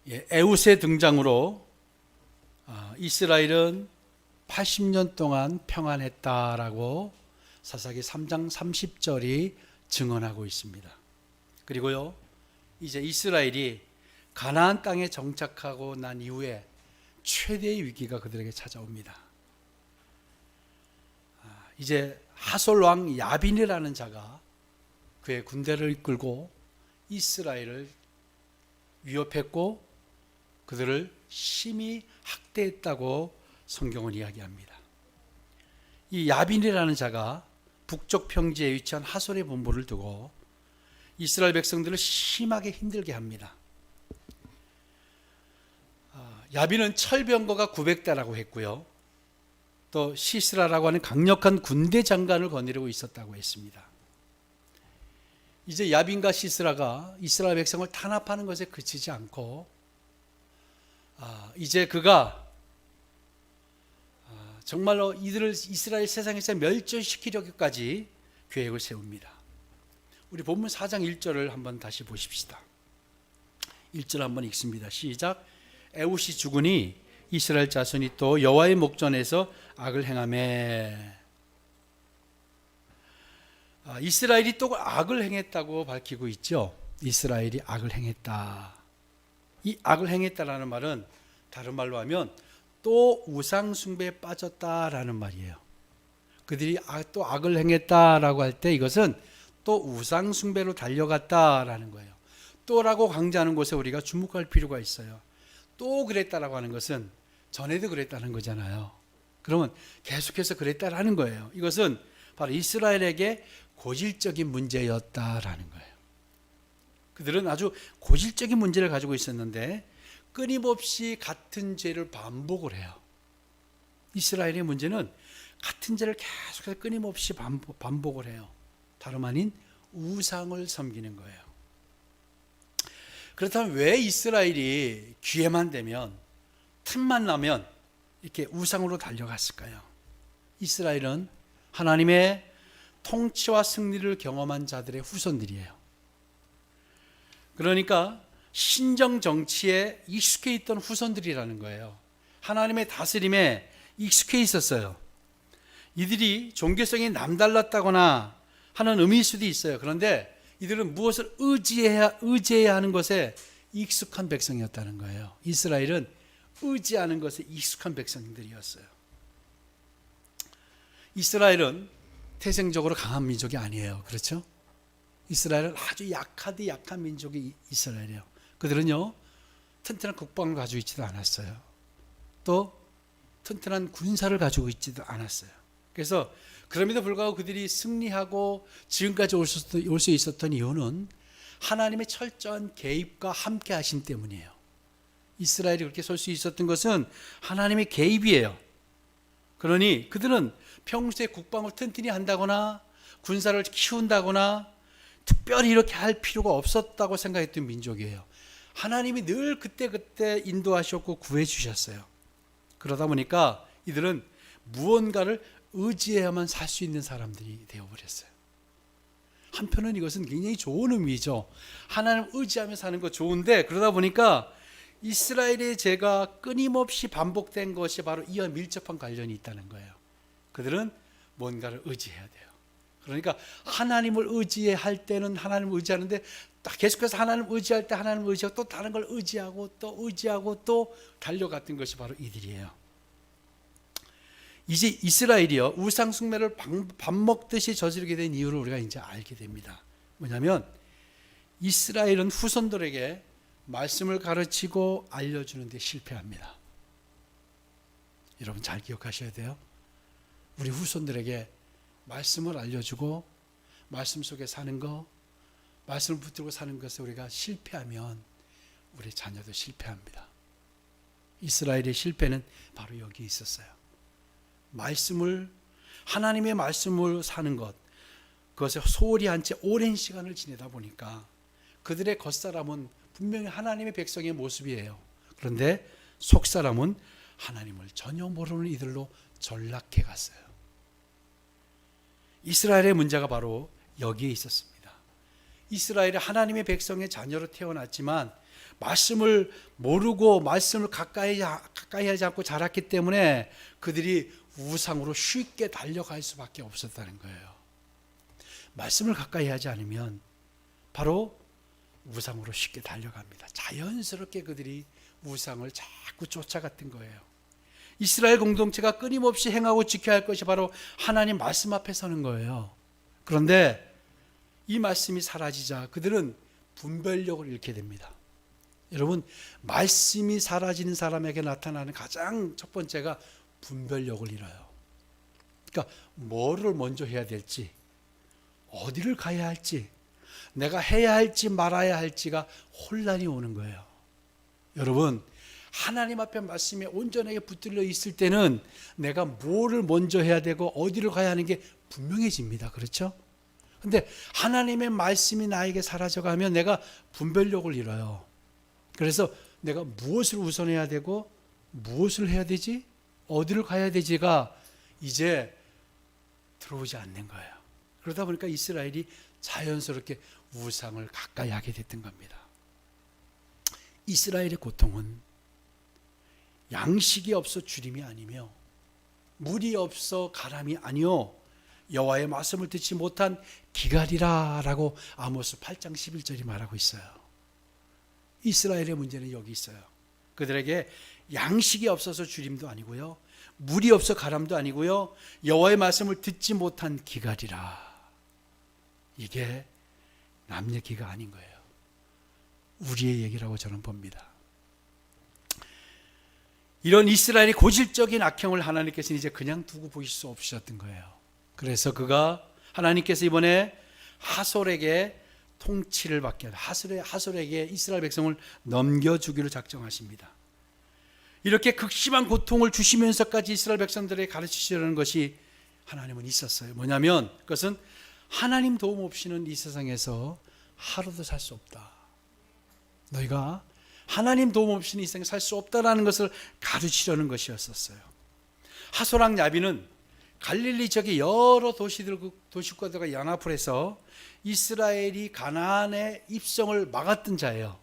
에웃의 등장으로 이스라엘은 80년 동안 평안했다라고 사사기 3장 30절이 증언하고 있습니다. 그리고요, 이제 이스라엘이 가나안 땅에 정착하고 난 이후에 최대의 위기가 그들에게 찾아옵니다. 이제 하솔 왕 야빈이라는 자가 그의 군대를 이끌고 이스라엘을 위협했고 그들을 심히 학대했다고 성경은 이야기합니다. 이 야빈이라는 자가 북쪽 평지에 위치한 하솔의 본부를 두고 이스라엘 백성들을 심하게 힘들게 합니다. 야빈은 철병거가 900대라고 했고요. 또 시스라라고 하는 강력한 군대 장관을 거느리고 있었다고 했습니다. 이제 야빈과 시스라가 이스라엘 백성을 탄압하는 것에 그치지 않고 이제 그가 정말로 이들을 이스라엘 세상에서 멸절시키려고까지 계획을 세웁니다. 우리 본문 4장 1절을 한번 다시 보십시다. 1절 한번 읽습니다. 시작. 에웃이 죽으니 이스라엘 자손이 또 여호와의 목전에서 악을 행하매. 이스라엘이 또 악을 행했다고 밝히고 있죠. 이스라엘이 악을 행했다. 이 악을 행했다라는 말은 다른 말로 하면 또 우상 숭배에 빠졌다라는 말이에요. 그들이 또 악을 행했다라고 할 때 이것은 또 우상 숭배로 달려갔다라는 거예요. 또라고 강조하는 곳에 우리가 주목할 필요가 있어요. 또 그랬다라고 하는 것은 전에도 그랬다는 거잖아요. 그러면 계속해서 그랬다라는 거예요. 이것은 바로 이스라엘에게 고질적인 문제였다라는 거예요. 그들은 아주 고질적인 문제를 가지고 있었는데 끊임없이 같은 죄를 반복을 해요. 이스라엘의 문제는 같은 죄를 계속해서 끊임없이 반복을 해요. 다름 아닌 우상을 섬기는 거예요. 그렇다면 왜 이스라엘이 기회만 되면, 틈만 나면 이렇게 우상으로 달려갔을까요? 이스라엘은 하나님의 통치와 승리를 경험한 자들의 후손들이에요. 그러니까 신정 정치에 익숙해 있던 후손들이라는 거예요. 하나님의 다스림에 익숙해 있었어요. 이들이 종교성이 남달랐다거나 하는 의미일 수도 있어요. 그런데 이들은 무엇을 의지해야 하는 것에 익숙한 백성이었다는 거예요. 이스라엘은 의지하는 것에 익숙한 백성들이었어요. 이스라엘은 태생적으로 강한 민족이 아니에요. 그렇죠? 이스라엘은 아주 약한 민족이 이스라엘이에요. 그들은요, 튼튼한 국방을 가지고 있지도 않았어요. 또 튼튼한 군사를 가지고 있지도 않았어요. 그래서 그럼에도 불구하고 그들이 승리하고 지금까지 올 수 있었던 이유는 하나님의 철저한 개입과 함께 하심 때문이에요. 이스라엘이 그렇게 설 수 있었던 것은 하나님의 개입이에요. 그러니 그들은 평소에 국방을 튼튼히 한다거나 군사를 키운다거나 특별히 이렇게 할 필요가 없었다고 생각했던 민족이에요. 하나님이 늘 그때그때 인도하셨고 구해주셨어요. 그러다 보니까 이들은 무언가를 의지해야만 살 수 있는 사람들이 되어버렸어요. 한편은 이것은 굉장히 좋은 의미죠. 하나님 의지하며 사는 거 좋은데, 그러다 보니까 이스라엘의 죄가 끊임없이 반복된 것이 바로 이와 밀접한 관련이 있다는 거예요. 그들은 뭔가를 의지해야 돼요. 그러니까 하나님을 의지할 때는 하나님을 의지하는데 계속해서 하나님을 의지할 때 하나님을 의지하고 또 다른 걸 의지하고 또 의지하고 또 달려갔던 것이 바로 이들이에요. 이제 이스라엘이요, 우상 숭배를 밥 먹듯이 저지르게 된 이유를 우리가 이제 알게 됩니다. 뭐냐면 이스라엘은 후손들에게 말씀을 가르치고 알려주는 데 실패합니다. 여러분 잘 기억하셔야 돼요. 우리 후손들에게 말씀을 알려주고 말씀 속에 사는 거, 말씀을 붙들고 사는 것에 우리가 실패하면 우리 자녀도 실패합니다. 이스라엘의 실패는 바로 여기 있었어요. 하나님의 말씀을 사는 것, 그것에 소홀히 한 채 오랜 시간을 지내다 보니까 그들의 겉사람은 분명히 하나님의 백성의 모습이에요. 그런데 속사람은 하나님을 전혀 모르는 이들로 전락해 갔어요. 이스라엘의 문제가 바로 여기에 있었습니다. 이스라엘은 하나님의 백성의 자녀로 태어났지만 말씀을 모르고 말씀을 가까이 하지 않고 자랐기 때문에 그들이 우상으로 쉽게 달려갈 수밖에 없었다는 거예요. 말씀을 가까이 하지 않으면 바로 우상으로 쉽게 달려갑니다. 자연스럽게 그들이 우상을 자꾸 쫓아갔던 거예요. 이스라엘 공동체가 끊임없이 행하고 지켜야 할 것이 바로 하나님 말씀 앞에 서는 거예요. 그런데 이 말씀이 사라지자 그들은 분별력을 잃게 됩니다. 여러분, 말씀이 사라지는 사람에게 나타나는 가장 첫 번째가 분별력을 잃어요. 그러니까 뭐를 먼저 해야 될지, 어디를 가야 할지, 내가 해야 할지 말아야 할지가 혼란이 오는 거예요. 여러분, 하나님 앞에 말씀에 온전하게 붙들려 있을 때는 내가 뭐를 먼저 해야 되고 어디를 가야 하는 게 분명해집니다. 그렇죠? 근데 하나님의 말씀이 나에게 사라져가면 내가 분별력을 잃어요. 그래서 내가 무엇을 우선해야 되고 무엇을 해야 되지? 어디를 가야 되지가 이제 들어오지 않는 거예요. 그러다 보니까 이스라엘이 자연스럽게 우상을 가까이 하게 됐던 겁니다. 이스라엘의 고통은 양식이 없어 주림이 아니며 물이 없어 가람이 아니요 여호와의 말씀을 듣지 못한 기갈이라 라고 아모스 8장 11절이 말하고 있어요. 이스라엘의 문제는 여기 있어요. 그들에게 양식이 없어서 주림도 아니고요, 물이 없어 가람도 아니고요, 여호와의 말씀을 듣지 못한 기갈이라. 이게 남 얘기가 아닌 거예요. 우리의 얘기라고 저는 봅니다. 이런 이스라엘의 고질적인 악행을 하나님께서는 이제 그냥 두고 보실 수 없으셨던 거예요. 그래서 하나님께서 이번에 하솔에게 통치를 받게 하다 하솔에게 이스라엘 백성을 넘겨주기로 작정하십니다. 이렇게 극심한 고통을 주시면서까지 이스라엘 백성들에게 가르치시려는 것이 하나님은 있었어요. 뭐냐면 그것은 하나님 도움 없이는 이 세상에서 하루도 살 수 없다. 너희가 하나님 도움 없이는 이 세상에 살 수 없다라는 것을 가르치려는 것이었었어요. 하솔랑 야빈은 갈릴리 지역의 여러 도시들과 연합을 해서 이스라엘이 가나안의 입성을 막았던 자예요.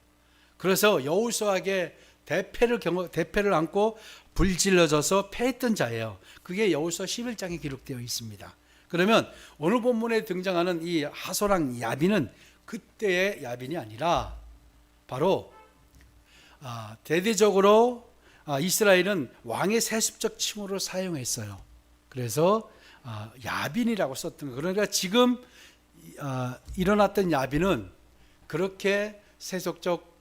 그래서 여호수아에게 대패를 안고 불질러져서 패했던 자예요. 그게 여호수아 11장에 기록되어 있습니다. 그러면 오늘 본문에 등장하는 이 하솔랑 야빈은 그때의 야빈이 아니라 바로 대대적으로 이스라엘은 왕의 세습적 칭호를 사용했어요. 그래서 야빈이라고 썼던 거예요. 그러니까 지금 일어났던 야빈은 그렇게 세속적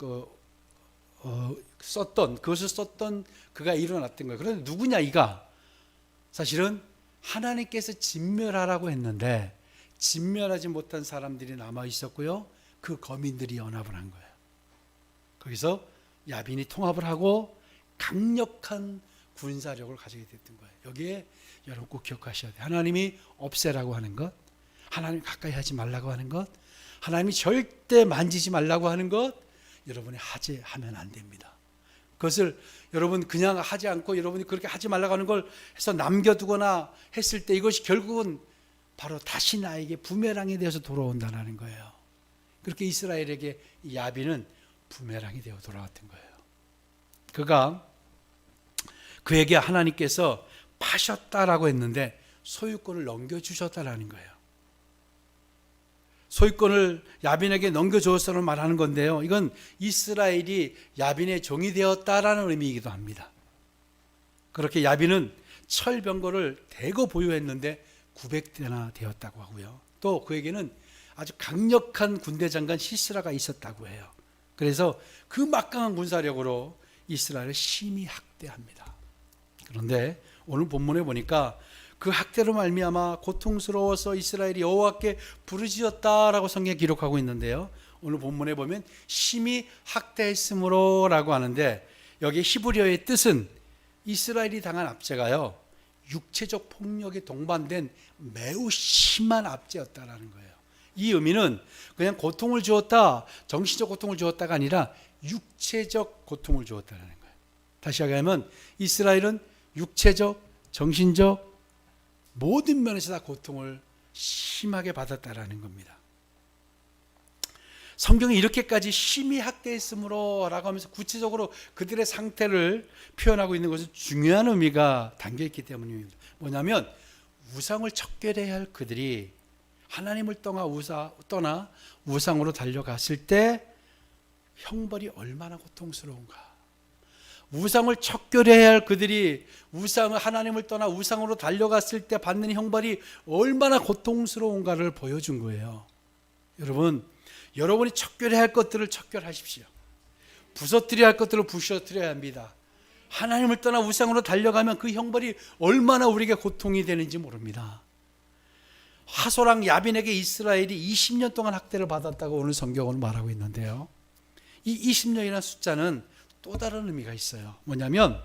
그것을 썼던 그가 일어났던 거예요. 그런데 누구냐 이가? 사실은 하나님께서 진멸하라고 했는데 진멸하지 못한 사람들이 남아 있었고요, 그 거민들이 연합을 한 거예요. 거기서 야빈이 통합을 하고 강력한 군사력을 가지게 됐던 거예요. 여기에 여러분 꼭 기억하셔야 돼요. 하나님이 없애라고 하는 것, 하나님 가까이 하지 말라고 하는 것, 하나님이 절대 만지지 말라고 하는 것, 여러분이 하면 안 됩니다. 그것을 여러분 그냥 하지 않고 여러분이 그렇게 하지 말라고 하는 걸 해서 남겨두거나 했을 때 이것이 결국은 바로 다시 나에게 부메랑이 되어서 돌아온다는 거예요. 그렇게 이스라엘에게 야빈은 부메랑이 되어 돌아왔던 거예요. 그에게 하나님께서 파셨다라고 했는데 소유권을 넘겨주셨다라는 거예요. 소유권을 야빈에게 넘겨주었다고 말하는 건데요, 이건 이스라엘이 야빈의 종이 되었다라는 의미이기도 합니다. 그렇게 야빈은 철병거를 대거 보유했는데 900대나 되었다고 하고요, 또 그에게는 아주 강력한 군대 장관 시스라가 있었다고 해요. 그래서 그 막강한 군사력으로 이스라엘을 심히 학대합니다. 그런데 오늘 본문에 보니까 그 학대로 말미암아 고통스러워서 이스라엘이 여호와께 부르짖었다라고 성경에 기록하고 있는데요, 오늘 본문에 보면 심히 학대했으므로 라고 하는데 여기 히브리어의 뜻은 이스라엘이 당한 압제가요, 육체적 폭력에 동반된 매우 심한 압제였다라는 거예요. 이 의미는 그냥 고통을 주었다, 정신적 고통을 주었다가 아니라 육체적 고통을 주었다는 거예요. 다시 얘기하면 이스라엘은 육체적, 정신적 모든 면에서 다 고통을 심하게 받았다라는 겁니다. 성경이 이렇게까지 심히 학대했으므로 라고 하면서 구체적으로 그들의 상태를 표현하고 있는 것은 중요한 의미가 담겨있기 때문입니다. 뭐냐면 우상을 척결해야 할 그들이 하나님을 떠나 우상으로 달려갔을 때 형벌이 얼마나 고통스러운가. 우상을 척결해야 할 그들이 하나님을 떠나 우상으로 달려갔을 때 받는 형벌이 얼마나 고통스러운가를 보여준 거예요. 여러분이 척결해야 할 것들을 척결하십시오. 부서뜨려야 할 것들을 부서뜨려야 합니다. 하나님을 떠나 우상으로 달려가면 그 형벌이 얼마나 우리에게 고통이 되는지 모릅니다. 하소랑 야빈에게 이스라엘이 20년 동안 학대를 받았다고 오늘 성경은 말하고 있는데요. 이 20년이라는 숫자는 또 다른 의미가 있어요. 뭐냐면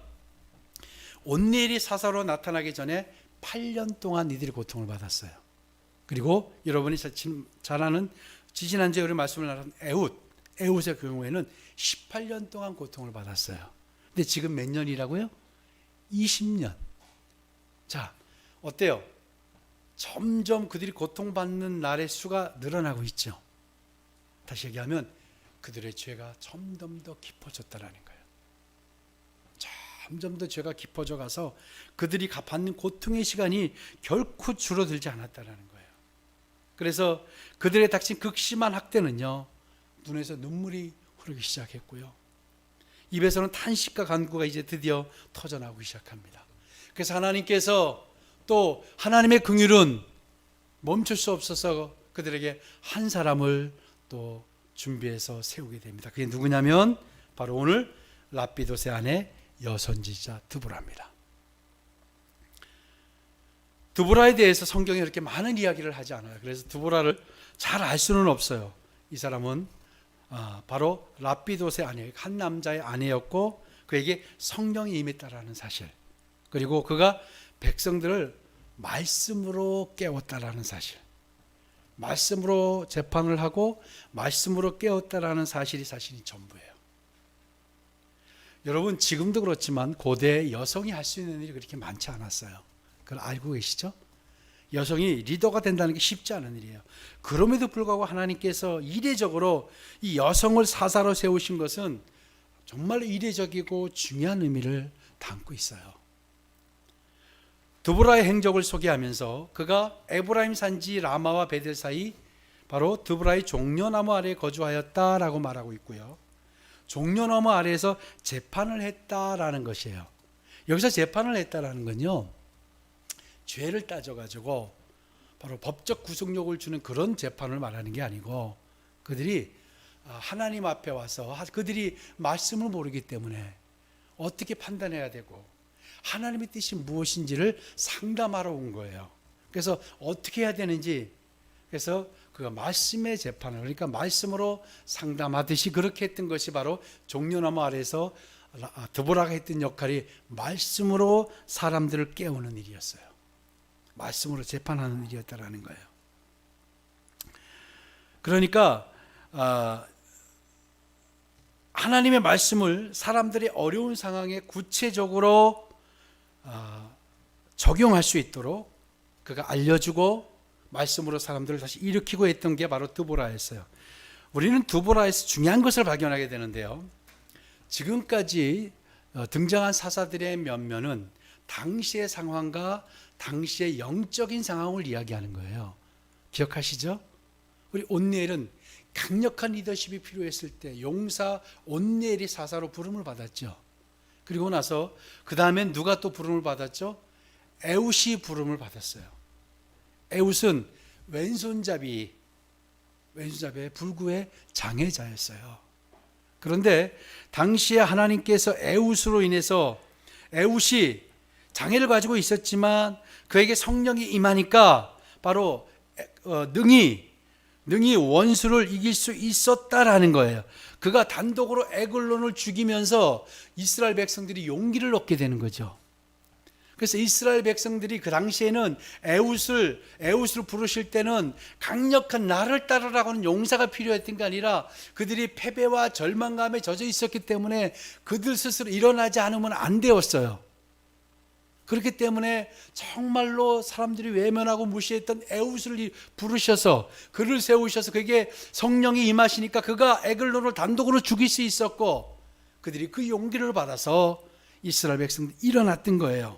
온니엘이 사사로 나타나기 전에 8년 동안 이들이 고통을 받았어요. 그리고 여러분이 잘 아는 지지난주에 우리 말씀을 나눈 에훗의 경우에는 18년 동안 고통을 받았어요. 근데 지금 몇 년이라고요? 20년. 자, 어때요? 점점 그들이 고통받는 날의 수가 늘어나고 있죠. 다시 얘기하면 그들의 죄가 점점 더 깊어졌다라는 거예요. 점점 더 죄가 깊어져 가서 그들이 받는 고통의 시간이 결코 줄어들지 않았다라는 거예요. 그래서 그들의 닥친 극심한 학대는요, 눈에서 눈물이 흐르기 시작했고요, 입에서는 탄식과 간구가 이제 드디어 터져나오기 시작합니다. 그래서 하나님께서 또 하나님의 긍휼은 멈출 수 없어서 그들에게 한 사람을 또 준비해서 세우게 됩니다. 그게 누구냐면 바로 오늘 라피도스의 아내 여선지자 드보라입니다. 드보라에 대해서 성경에 이렇게 많은 이야기를 하지 않아요. 그래서 드보라를 잘 알 수는 없어요. 이 사람은 바로 라피도스의 아내, 한 남자의 아내였고 그에게 성령이 임했다라는 사실, 그리고 그가 백성들을 말씀으로 깨웠다라는 사실, 말씀으로 재판을 하고 말씀으로 깨웠다라는 사실이 전부예요. 여러분, 지금도 그렇지만 고대 여성이 할 수 있는 일이 그렇게 많지 않았어요. 그걸 알고 계시죠? 여성이 리더가 된다는 게 쉽지 않은 일이에요. 그럼에도 불구하고 하나님께서 이례적으로 이 여성을 사사로 세우신 것은 정말 이례적이고 중요한 의미를 담고 있어요. 드보라의 행적을 소개하면서 그가 에브라임 산지 라마와 베델 사이 바로 드보라의 종려나무 아래에 거주하였다라고 말하고 있고요, 종려나무 아래에서 재판을 했다라는 것이에요. 여기서 재판을 했다라는 건요, 죄를 따져가지고 바로 법적 구속력을 주는 그런 재판을 말하는 게 아니고, 그들이 하나님 앞에 와서 그들이 말씀을 모르기 때문에 어떻게 판단해야 되고 하나님의 뜻이 무엇인지를 상담하러 온 거예요. 그래서 어떻게 해야 되는지, 그래서 그 말씀의 재판을, 그러니까 말씀으로 상담하듯이 그렇게 했던 것이 바로 종려나무 아래에서 드보라가 했던 역할이 말씀으로 사람들을 깨우는 일이었어요. 말씀으로 재판하는 일이었다라는 거예요. 그러니까 하나님의 말씀을 사람들의 어려운 상황에 구체적으로 적용할 수 있도록 그가 알려주고 말씀으로 사람들을 다시 일으키고 했던 게 바로 드보라였어요. 우리는 드보라에서 중요한 것을 발견하게 되는데요, 지금까지 등장한 사사들의 면면은 당시의 상황과 당시의 영적인 상황을 이야기하는 거예요. 기억하시죠? 우리 온니엘은 강력한 리더십이 필요했을 때 용사 온니엘이 사사로 부름을 받았죠. 그리고 나서 그 다음엔 누가 또 부름을 받았죠? 에훗이 부름을 받았어요. 에훗은 왼손잡이의 불구의 장애자였어요. 그런데 당시에 하나님께서 에훗으로 인해서, 에훗이 장애를 가지고 있었지만 그에게 성령이 임하니까 바로 능히 원수를 이길 수 있었다라는 거예요. 그가 단독으로 에글론을 죽이면서 이스라엘 백성들이 용기를 얻게 되는 거죠. 그래서 이스라엘 백성들이 그 당시에는 에훗을 부르실 때는 강력한 나를 따르라고 하는 용사가 필요했던 게 아니라 그들이 패배와 절망감에 젖어 있었기 때문에 그들 스스로 일어나지 않으면 안 되었어요. 그렇기 때문에 정말로 사람들이 외면하고 무시했던 에웃을 부르셔서 그를 세우셔서 그에게 성령이 임하시니까 그가 에글론을 단독으로 죽일 수 있었고, 그들이 그 용기를 받아서 이스라엘 백성들이 일어났던 거예요.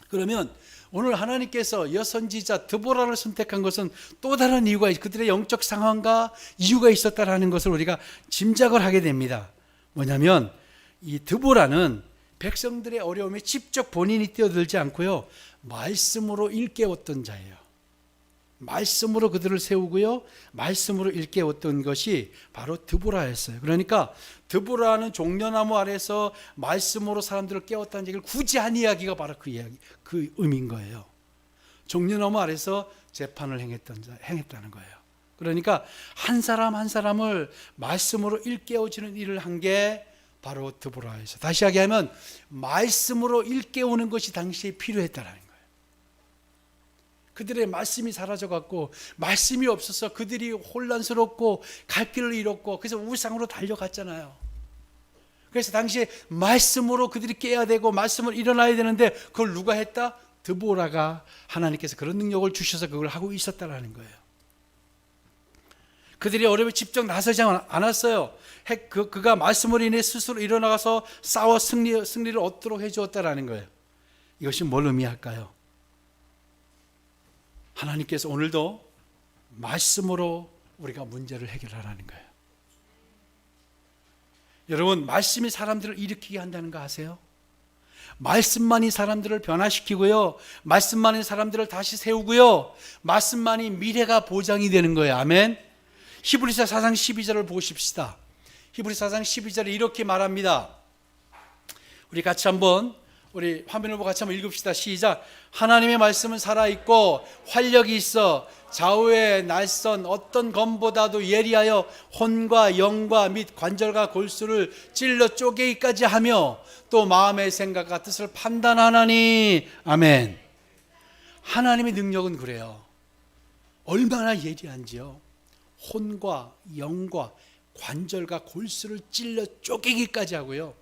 그러면 오늘 하나님께서 여선지자 드보라를 선택한 것은 또 다른 이유가 있어요. 그들의 영적 상황과 이유가 있었다라는 것을 우리가 짐작을 하게 됩니다. 뭐냐면 이 드보라는 백성들의 어려움에 직접 본인이 뛰어들지 않고요, 말씀으로 일깨웠던 자예요. 말씀으로 그들을 세우고요, 말씀으로 일깨웠던 것이 바로 드보라였어요. 그러니까 드보라는 종려나무 아래서 말씀으로 사람들을 깨웠다는 얘기를 굳이 한 이야기가 바로 그 이야기, 그 의미인 거예요. 종려나무 아래서 재판을 행했다는 거예요. 그러니까 한 사람 한 사람을 말씀으로 일깨워주는 일을 한 게 바로 드보라에서, 다시 이야기하면 말씀으로 일깨우는 것이 당시에 필요했다라는 거예요. 그들의 말씀이 사라져갖고 말씀이 없어서 그들이 혼란스럽고 갈 길을 잃었고 그래서 우상으로 달려갔잖아요. 그래서 당시에 말씀으로 그들이 깨야 되고 말씀을 일어나야 되는데 그걸 누가 했다? 드보라가, 하나님께서 그런 능력을 주셔서 그걸 하고 있었다라는 거예요. 그들이 어려움에 직접 나서지 않았어요. 그가 말씀으로 인해 스스로 일어나가서 싸워 승리를 얻도록 해주었다라는 거예요. 이것이 뭘 의미할까요? 하나님께서 오늘도 말씀으로 우리가 문제를 해결하라는 거예요. 여러분, 말씀이 사람들을 일으키게 한다는 거 아세요? 말씀만이 사람들을 변화시키고요, 말씀만이 사람들을 다시 세우고요, 말씀만이 미래가 보장이 되는 거예요. 아멘. 히브리서 4장 12절을 보십시다. 히브리서 4장 12절에 이렇게 말합니다. 우리 같이 한번, 우리 화면을 보고 같이 한번 읽읍시다. 시작. 하나님의 말씀은 살아있고 활력이 있어 좌우의 날선 어떤 검보다도 예리하여 혼과 영과 및 관절과 골수를 찔러 쪼개기까지 하며 또 마음의 생각과 뜻을 판단하나니. 아멘. 하나님의 능력은 그래요. 얼마나 예리한지요. 혼과 영과 관절과 골수를 찔러 쪼개기까지 하고요,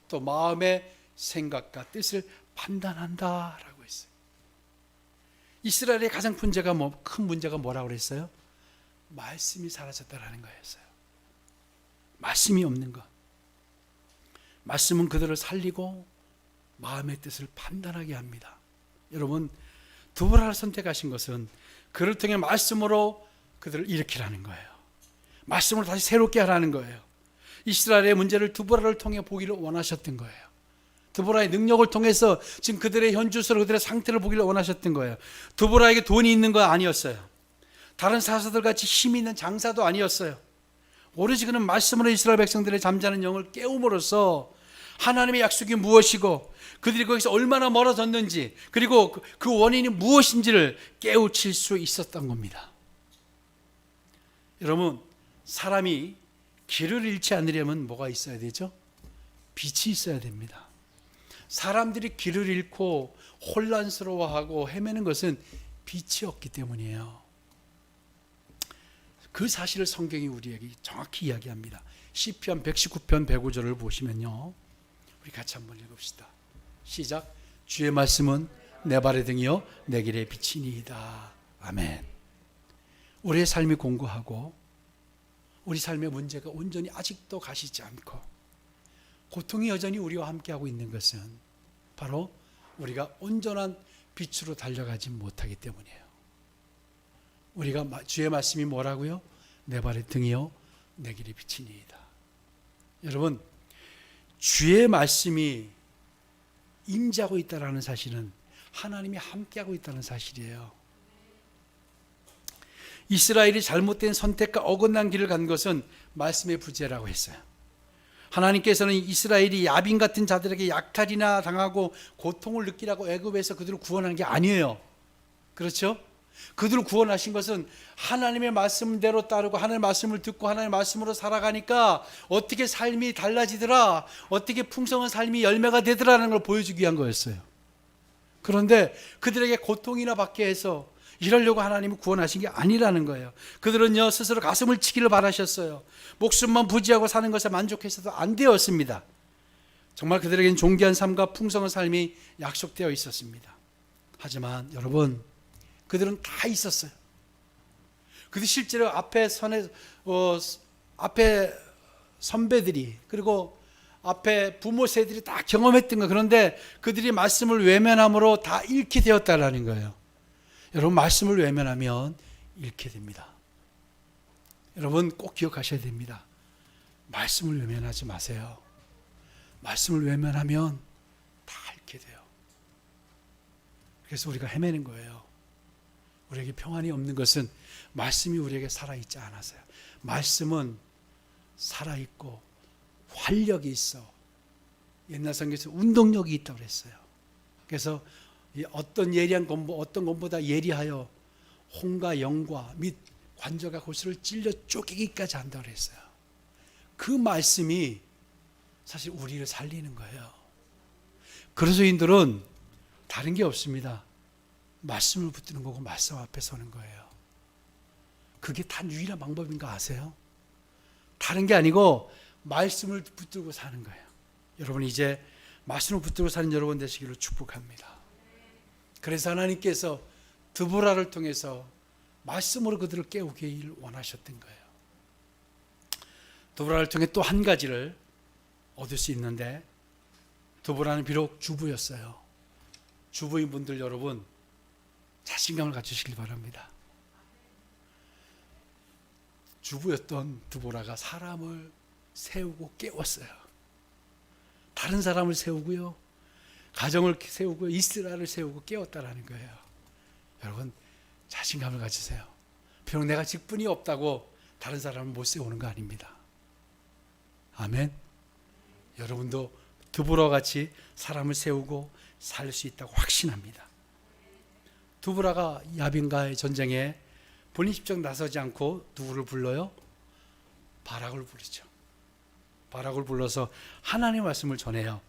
또 마음의 생각과 뜻을 판단한다라고 했어요. 이스라엘의 가장 큰 문제가 뭐라고 그랬어요? 말씀이 사라졌다라는 거였어요. 말씀이 없는 것. 말씀은 그들을 살리고 마음의 뜻을 판단하게 합니다. 여러분, 드보라를 선택하신 것은 그를 통해 말씀으로 그들을 일으키라는 거예요. 말씀으로 다시 새롭게 하라는 거예요. 이스라엘의 문제를 드보라를 통해 보기를 원하셨던 거예요. 드보라의 능력을 통해서 지금 그들의 현주소를, 그들의 상태를 보기를 원하셨던 거예요. 드보라에게 돈이 있는 거 아니었어요. 다른 사사들 같이 힘이 있는 장사도 아니었어요. 오로지 그는 말씀으로 이스라엘 백성들의 잠자는 영을 깨움으로써 하나님의 약속이 무엇이고 그들이 거기서 얼마나 멀어졌는지, 그리고 그 원인이 무엇인지를 깨우칠 수 있었던 겁니다. 여러분, 사람이 길을 잃지 않으려면 뭐가 있어야 되죠? 빛이 있어야 됩니다. 사람들이 길을 잃고 혼란스러워하고 헤매는 것은 빛이 없기 때문이에요. 그 사실을 성경이 우리에게 정확히 이야기합니다. 시편 119편 105절을 보시면요, 우리 같이 한번 읽읍시다. 시작. 주의 말씀은 내 발의 등이요 내 길의 빛이니이다. 아멘. 우리의 삶이 공고하고 우리 삶의 문제가 온전히 아직도 가시지 않고 고통이 여전히 우리와 함께하고 있는 것은 바로 우리가 온전한 빛으로 달려가지 못하기 때문이에요. 우리가 주의 말씀이 뭐라고요? 내 발의 등이요 내 길의 빛이니이다. 여러분, 주의 말씀이 임재하고 있다는 사실은 하나님이 함께하고 있다는 사실이에요. 이스라엘이 잘못된 선택과 어긋난 길을 간 것은 말씀의 부재라고 했어요. 하나님께서는 이스라엘이 야빈 같은 자들에게 약탈이나 당하고 고통을 느끼라고 애굽에서 그들을 구원한 게 아니에요. 그렇죠? 그들을 구원하신 것은 하나님의 말씀대로 따르고 하나님의 말씀을 듣고 하나님의 말씀으로 살아가니까 어떻게 삶이 달라지더라, 어떻게 풍성한 삶이 열매가 되더라는 걸 보여주기 위한 거였어요. 그런데 그들에게 고통이나 받게 해서 이러려고 하나님이 구원하신 게 아니라는 거예요. 그들은요, 스스로 가슴을 치기를 바라셨어요. 목숨만 부지하고 사는 것에 만족해서도 안 되었습니다. 정말 그들에게는 존귀한 삶과 풍성한 삶이 약속되어 있었습니다. 하지만 여러분, 그들은 다 있었어요. 그들 실제로 앞에 선배들이, 그리고 앞에 부모 세들이 다 경험했던 거. 그런데 그들이 말씀을 외면함으로 다 잃게 되었다라는 거예요. 여러분, 말씀을 외면하면 잃게 됩니다. 여러분 꼭 기억하셔야 됩니다. 말씀을 외면하지 마세요. 말씀을 외면하면 다 잃게 돼요. 그래서 우리가 헤매는 거예요. 우리에게 평안이 없는 것은 말씀이 우리에게 살아있지 않아서요. 말씀은 살아있고 활력이 있어. 옛날 성경에서 운동력이 있다고 그랬어요. 그래서 어떤 예리한 검보, 어떤 검보다 예리하여 홍과 영과 및 관절과 골수를 찔려 쪼개기까지 한다고 그랬어요. 그 말씀이 사실 우리를 살리는 거예요. 그리스도인들은 다른 게 없습니다. 말씀을 붙드는 거고 말씀 앞에 서는 거예요. 그게 단 유일한 방법인 거 아세요? 다른 게 아니고 말씀을 붙들고 사는 거예요. 여러분, 이제 말씀을 붙들고 사는 여러분 되시기를 축복합니다. 그래서 하나님께서 드보라를 통해서 말씀으로 그들을 깨우길 원하셨던 거예요. 드보라를 통해 또 한 가지를 얻을 수 있는데, 드보라는 비록 주부였어요. 주부인 분들 여러분, 자신감을 갖추시길 바랍니다. 주부였던 드보라가 사람을 세우고 깨웠어요. 다른 사람을 세우고요, 가정을 세우고 이스라엘을 세우고 깨웠다라는 거예요. 여러분, 자신감을 가지세요. 비록 내가 직분이 없다고 다른 사람을 못 세우는 거 아닙니다. 아멘. 여러분도 드보라와 같이 사람을 세우고 살 수 있다고 확신합니다. 드보라가 야빈과의 전쟁에 본인 직접 나서지 않고 누구를 불러요? 바락을 부르죠. 바락을 불러서 하나님의 말씀을 전해요.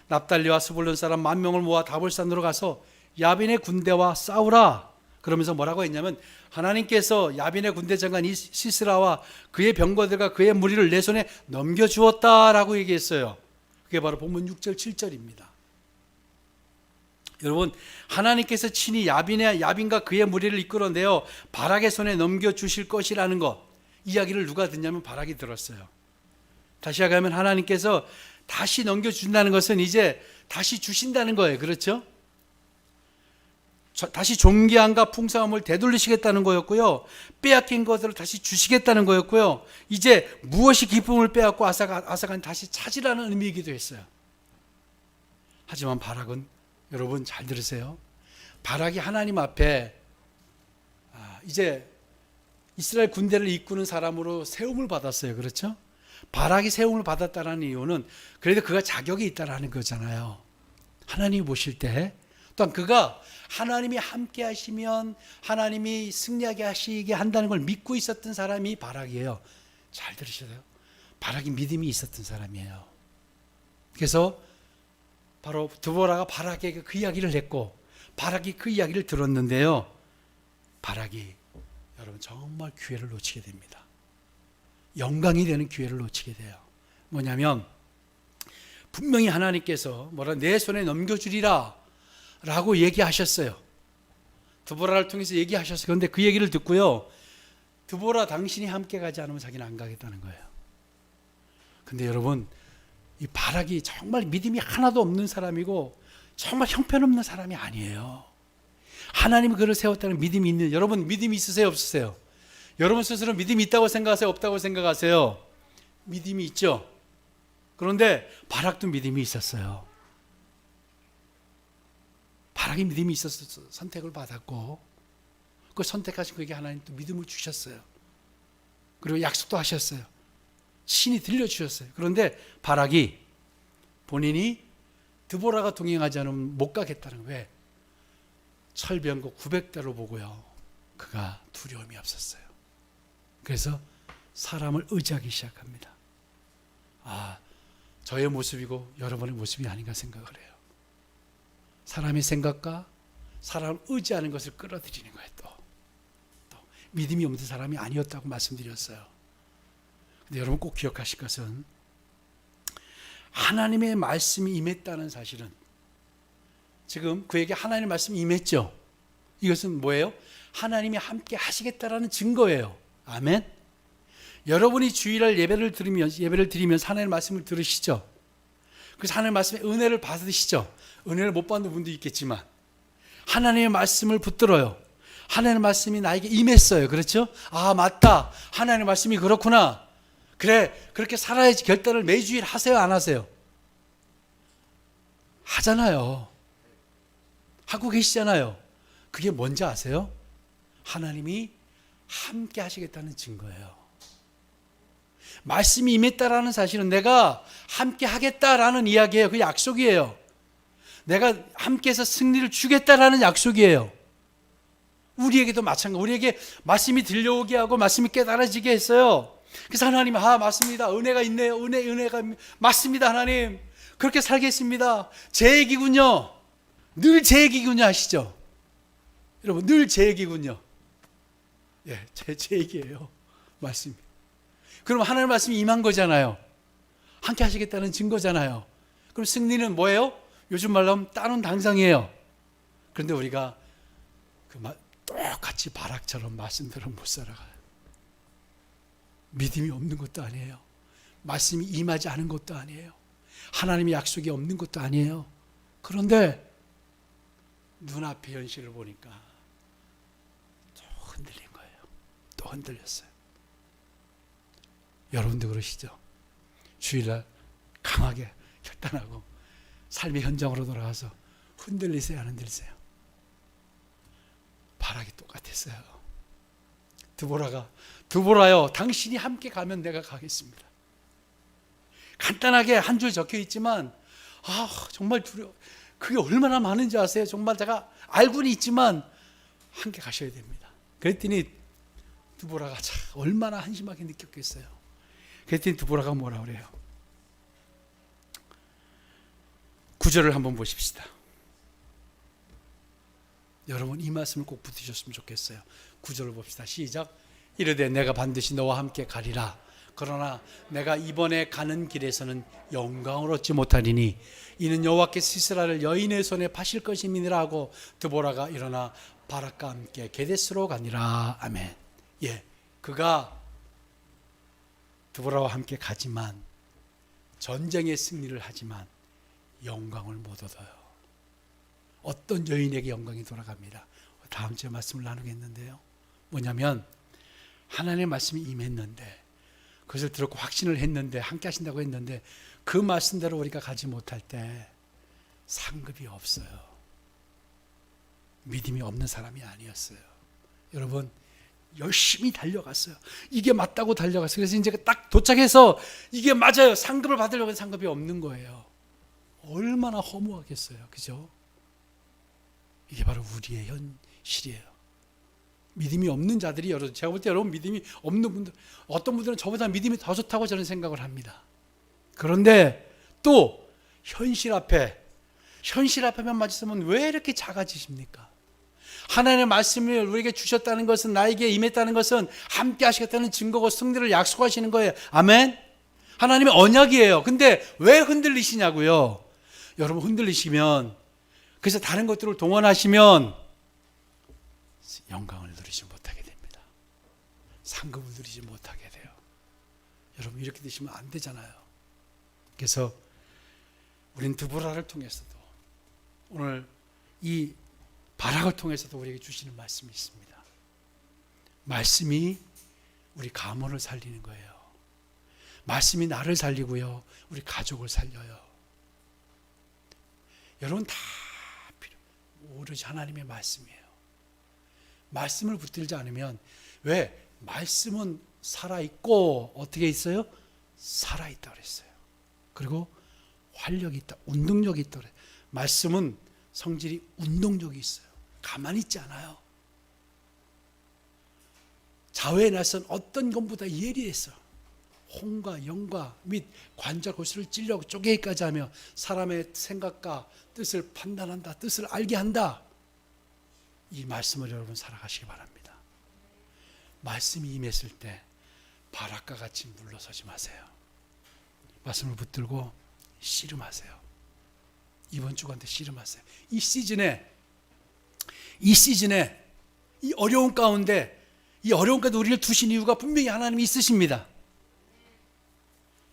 납달리와 스불론 사람 10,000명을 모아 다볼산으로 가서 야빈의 군대와 싸우라. 그러면서 뭐라고 했냐면, 하나님께서 야빈의 군대 장관 시스라와 그의 병거들과 그의 무리를 내 손에 넘겨주었다라고 얘기했어요. 그게 바로 본문 6절 7절입니다. 여러분, 하나님께서 친히 야빈과 그의 무리를 이끌어내어 바락의 손에 넘겨주실 것이라는 것, 이야기를 누가 듣냐면 바락이 들었어요. 다시 하면 하나님께서 다시 넘겨준다는 것은 이제 다시 주신다는 거예요. 그렇죠? 다시 존귀함과 풍성함을 되돌리시겠다는 거였고요, 빼앗긴 것들을 다시 주시겠다는 거였고요, 이제 무엇이 기쁨을 빼앗고 아사간 다시 찾으라는 의미이기도 했어요. 하지만 바락은, 여러분 잘 들으세요, 바락이 하나님 앞에 이제 이스라엘 군대를 이끄는 사람으로 세움을 받았어요. 그렇죠? 바락이 세움을 받았다는 이유는 그래도 그가 자격이 있다라는 거잖아요. 하나님이 보실 때, 또한 그가 하나님이 함께 하시면 하나님이 승리하게 하시게 한다는 걸 믿고 있었던 사람이 바락이에요. 잘 들으셔요. 바락이 믿음이 있었던 사람이에요. 그래서 바로 드보라가 바락에게 그 이야기를 했고, 바락이 그 이야기를 들었는데요, 바락이 여러분 정말 기회를 놓치게 됩니다. 영광이 되는 기회를 놓치게 돼요. 뭐냐면, 분명히 하나님께서 내 손에 넘겨주리라 라고 얘기하셨어요. 드보라를 통해서 얘기하셨어요. 그런데 그 얘기를 듣고요, 드보라 당신이 함께 가지 않으면 자기는 안 가겠다는 거예요. 근데 여러분, 이 바락이 정말 믿음이 하나도 없는 사람이고 정말 형편없는 사람이 아니에요. 하나님이 그를 세웠다는 믿음이 있는, 여러분 믿음이 있으세요, 없으세요? 여러분 스스로 믿음이 있다고 생각하세요, 없다고 생각하세요? 믿음이 있죠. 그런데 바락도 믿음이 있었어요. 바락이 믿음이 있어서 선택을 받았고, 그 선택하신 그에게 하나님 또 믿음을 주셨어요. 그리고 약속도 하셨어요. 신이 들려주셨어요. 그런데 바락이 본인이 드보라가 동행하지 않으면 못 가겠다는 거예요. 왜? 철병거 900대로 보고요, 그가 두려움이 없었어요. 그래서 사람을 의지하기 시작합니다. 저의 모습이고 여러분의 모습이 아닌가 생각을 해요. 사람의 생각과 사람을 의지하는 것을 끌어들이는 거예요. 또 믿음이 없는 사람이 아니었다고 말씀드렸어요. 근데 여러분 꼭 기억하실 것은, 하나님의 말씀이 임했다는 사실은, 지금 그에게 하나님의 말씀이 임했죠. 이것은 뭐예요? 하나님이 함께 하시겠다라는 증거예요. 아멘. 여러분이 주일날 예배를 드리면서 하나님의 말씀을 들으시죠. 그래서 하나님의 말씀에 은혜를 받으시죠. 은혜를 못 받는 분도 있겠지만 하나님의 말씀을 붙들어요. 하나님의 말씀이 나에게 임했어요. 그렇죠? 아, 맞다. 하나님의 말씀이 그렇구나. 그래, 그렇게 살아야지 결단을 매주일 하세요, 안 하세요? 하잖아요. 하고 계시잖아요. 그게 뭔지 아세요? 하나님이 함께 하시겠다는 증거예요. 말씀이 임했다라는 사실은 내가 함께 하겠다라는 이야기예요. 그 약속이에요. 내가 함께해서 승리를 주겠다라는 약속이에요. 우리에게도 마찬가지. 우리에게 말씀이 들려오게 하고 말씀이 깨달아지게 했어요. 그래서 하나님, 맞습니다. 은혜가 있네요. 은혜가 맞습니다. 하나님, 그렇게 살겠습니다. 제 얘기군요. 늘 제 얘기군요. 아시죠? 여러분, 늘 제 얘기군요. 예, 제 얘기예요. 말씀이. 그럼 하나님의 말씀이 임한 거잖아요. 함께 하시겠다는 증거잖아요. 그럼 승리는 뭐예요? 요즘 말로 하면 따는 당상이에요. 그런데 우리가 똑같이 바락처럼 말씀대로 못 살아가요. 믿음이 없는 것도 아니에요. 말씀이 임하지 않은 것도 아니에요. 하나님의 약속이 없는 것도 아니에요. 그런데 눈앞의 현실을 보니까 또 흔들린 거예요. 또 흔들렸어요. 여러분도 그러시죠? 주일날 강하게 결단하고 삶의 현장으로 돌아가서 흔들리세요, 안 흔들리세요? 바락이 똑같았어요. 드보라요, 당신이 함께 가면 내가 가겠습니다. 간단하게 한 줄 적혀 있지만 정말 두려워. 그게 얼마나 많은지 아세요? 정말 제가 알고는 있지만 함께 가셔야 됩니다. 그랬더니 드보라가 참 얼마나 한심하게 느꼈겠어요. 그랬더니 드보라가 뭐라 그래요? 9절을 한번 보십시다. 여러분, 이 말씀을 꼭 붙이셨으면 좋겠어요. 9절을 봅시다. 시작. 이르되 내가 반드시 너와 함께 가리라. 그러나 내가 이번에 가는 길에서는 영광을 얻지 못하리니 이는 여호와께서 이스라엘을 여인의 손에 파실 것임이니라 하고 드보라가 일어나 바락과 함께 게데스로 가니라. 아멘. 예, 그가 드보라와 함께 가지만, 전쟁의 승리를 하지만 영광을 못 얻어요. 어떤 여인에게 영광이 돌아갑니다. 다음 주에 말씀을 나누겠는데요. 뭐냐면 하나님의 말씀이 임했는데, 그것을 들었고 확신을 했는데, 함께 하신다고 했는데 그 말씀대로 우리가 가지 못할 때 상급이 없어요. 믿음이 없는 사람이 아니었어요. 여러분, 열심히 달려갔어요. 이게 맞다고 달려갔어요. 그래서 이제 딱 도착해서 이게 맞아요. 상급을 받으려고 해서 상급이 없는 거예요. 얼마나 허무하겠어요. 그죠? 이게 바로 우리의 현실이에요. 믿음이 없는 자들이, 여러분, 제가 볼 때 여러분 믿음이 없는 분들, 어떤 분들은 저보다 믿음이 더 좋다고 저는 생각을 합니다. 그런데 또 현실 앞에만 맞으면 왜 이렇게 작아지십니까? 하나님의 말씀을 우리에게 주셨다는 것은, 나에게 임했다는 것은 함께 하시겠다는 증거고 승리를 약속하시는 거예요. 아멘. 하나님의 언약이에요. 근데 왜 흔들리시냐고요? 여러분, 흔들리시면, 그래서 다른 것들을 동원하시면 영광을 누리지 못하게 됩니다. 상급을 누리지 못하게 돼요. 여러분, 이렇게 되시면 안 되잖아요. 그래서 우린 드보라를 통해서도, 오늘 이 바락을 통해서도 우리에게 주시는 말씀이 있습니다. 말씀이 우리 가문을 살리는 거예요. 말씀이 나를 살리고요, 우리 가족을 살려요. 여러분, 다 오로지 하나님의 말씀이에요. 말씀을 붙들지 않으면, 왜? 말씀은 살아있고 어떻게 있어요? 살아있다 그랬어요. 그리고 활력이 있다, 운동력이 있다 그래요. 말씀은 성질이 운동력이 있어요. 가만히 있지 않아요. 좌우에 나선 어떤 것보다 예리했어. 홍과 영과 및 관절 골수를 찔려고 쪼개기까지 하며 사람의 생각과 뜻을 판단한다, 뜻을 알게 한다. 이 말씀을 여러분 살아가시기 바랍니다. 말씀이 임했을 때 바락과 같이 물러서지 마세요. 말씀을 붙들고 씨름하세요. 이번 주간도 씨름하세요. 이 시즌에 이 어려운 가운데 우리를 두신 이유가 분명히 하나님이 있으십니다.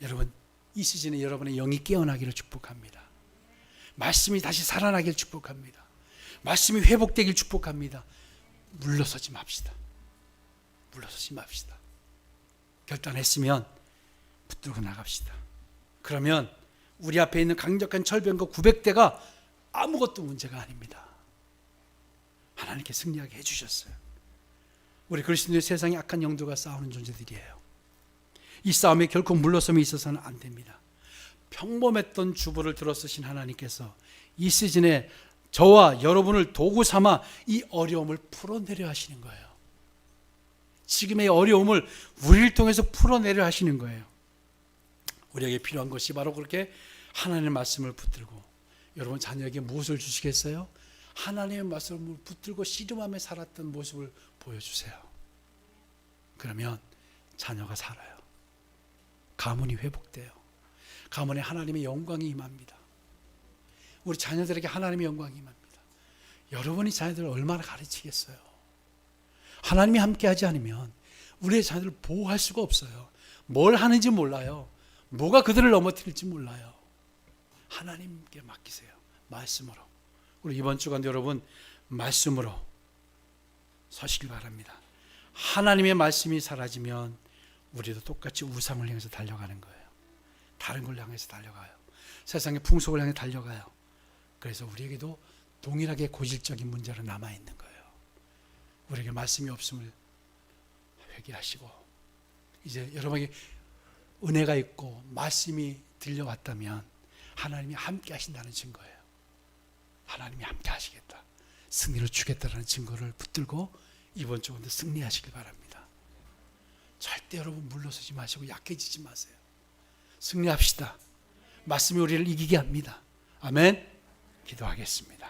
여러분, 이 시즌에 여러분의 영이 깨어나기를 축복합니다. 말씀이 다시 살아나기를 축복합니다. 말씀이 회복되기를 축복합니다. 물러서지 맙시다. 결단했으면 붙들고 나갑시다. 그러면 우리 앞에 있는 강력한 철병과 900대가 아무것도 문제가 아닙니다. 하나님께 승리하게 해주셨어요. 우리 그리스도의 세상에 악한 영도가 싸우는 존재들이에요. 이 싸움에 결코 물러섬이 있어서는 안 됩니다. 평범했던 주보를 들어쓰신 하나님께서 이 시즌에 저와 여러분을 도구 삼아 이 어려움을 풀어내려 하시는 거예요. 지금의 어려움을 우리를 통해서 풀어내려 하시는 거예요. 우리에게 필요한 것이 바로 그렇게 하나님의 말씀을 붙들고, 여러분 자녀에게 무엇을 주시겠어요? 하나님의 말씀을 붙들고 씨름하며 살았던 모습을 보여주세요. 그러면 자녀가 살아요. 가문이 회복돼요. 가문에 하나님의 영광이 임합니다. 우리 자녀들에게 하나님의 영광이 임합니다. 여러분이 자녀들을 얼마나 가르치겠어요? 하나님이 함께하지 않으면 우리의 자녀들을 보호할 수가 없어요. 뭘 하는지 몰라요. 뭐가 그들을 넘어뜨릴지 몰라요. 하나님께 맡기세요. 말씀으로. 우리 이번 주간 여러분 말씀으로 서시길 바랍니다. 하나님의 말씀이 사라지면 우리도 똑같이 우상을 향해서 달려가는 거예요. 다른 걸 향해서 달려가요. 세상의 풍속을 향해 달려가요. 그래서 우리에게도 동일하게 고질적인 문제로 남아있는 거예요. 우리에게 말씀이 없음을 회개하시고, 이제 여러분에게 은혜가 있고 말씀이 들려왔다면 하나님이 함께 하신다는 증거예요. 하나님이 함께 하시겠다, 승리를 주겠다라는 증거를 붙들고 이번 주간도 승리하시길 바랍니다. 절대 여러분 물러서지 마시고 약해지지 마세요. 승리합시다. 말씀이 우리를 이기게 합니다. 아멘. 기도하겠습니다.